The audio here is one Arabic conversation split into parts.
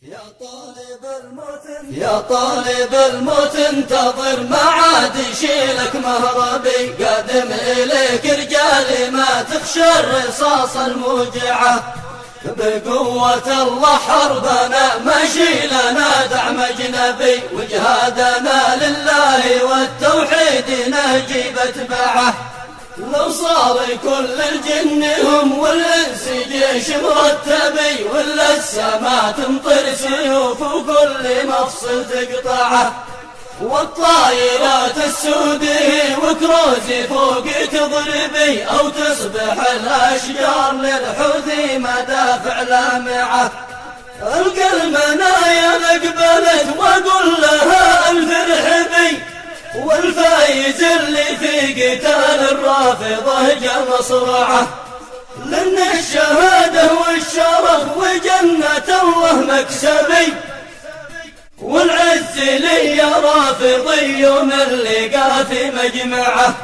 يا طالب الموت انتظر ما عاد يشيلك مهربي، قادم إليك رجالي ما تخشى الرصاص الموجعة، بقوة الله حربنا ماشي لنا دعم أجنبي، وجهادنا لله والتوحيد نجيب أتباعه. لو صار كل الجن هم والإنس جيش مرتبي، ولا السما تمطر سيوف وكل مفصل تقطعه، والطائرات السودي وكروزي فوق تضربي، أو تصبح الأشجار للحوثي مدافع لامعة. ألقى المنايا لقبلت وأقول لها الفرحبي، والفايز اللي في قتال الرافضة جا مصرعه، لأن الشهادة والشرف وجنة الله مكسبي، والعز لي يا رافضي يوم اللقاء في مجمعه.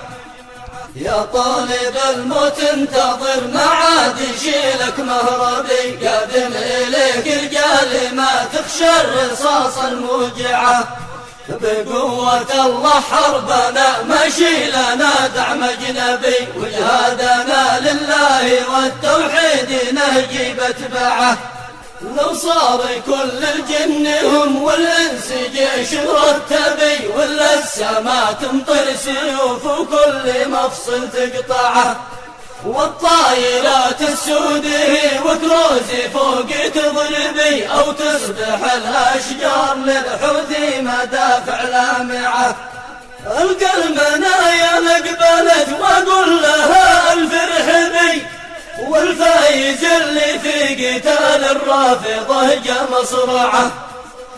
يا طالب الموت انتظر ما عاد يشيلك مهربي، قادم إليك رجال ما تخشى الرصاص الموجعة، بقوة الله حربنا ماشي لنا دعم أجنبي، وجهادنا لله والتوحيد نجيب أتباعه. لو صار كل الجن هم والإنس جيش مرتبي، ولا السما تمطر سيوف وكل مفصل تقطعه، والطائرات السودي وكروزي فوق تضربي، أو تصبح الأشجار للحوثي مدافع لامعة. ألقى المنايا لقبلت وأقول لها الفرحبي، والفايز اللي في قتال الرافضة جا مصرعه،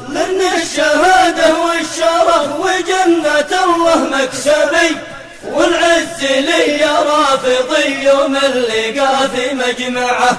لأن الشهادة والشرف وجنة الله مكسبي، والعز لي يا رافضي يوم اللقاء في مجمعه.